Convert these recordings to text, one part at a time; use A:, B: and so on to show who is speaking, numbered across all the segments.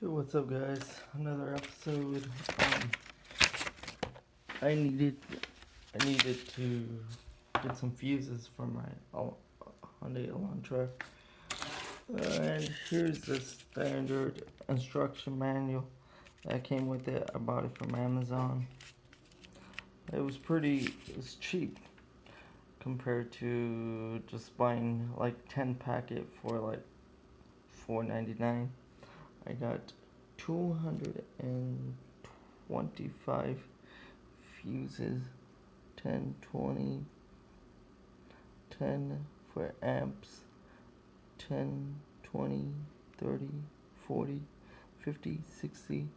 A: Hey, what's up, guys? Another episode. I needed to get some fuses for my Hyundai Elantra, and here's the standard instruction manual that came with it. I bought it from Amazon. It was cheap compared to just buying like 10 packet for like $4.99. I got 225 fuses, 10, 20, 10 for amps, 10, 20, 30, 40, 50, 60,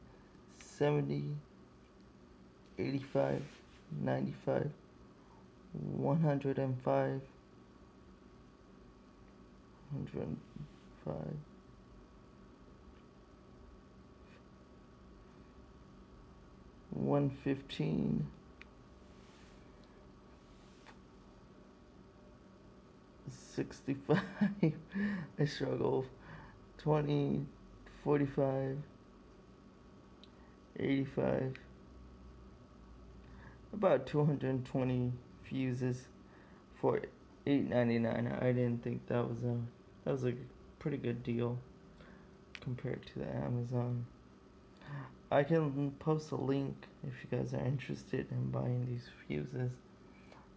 A: 70, 85, 95, 105, 105, 115, 65, I struggle, 20, 45, 85, about 220 fuses for $8.99. I didn't think that was a pretty good deal compared to the Amazon. I can post a link if you guys are interested in buying these fuses.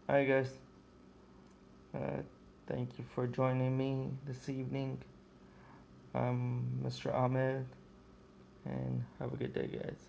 A: Alright, guys. Thank you for joining me this evening. I'm Mr. Ahmed, and have a good day, guys.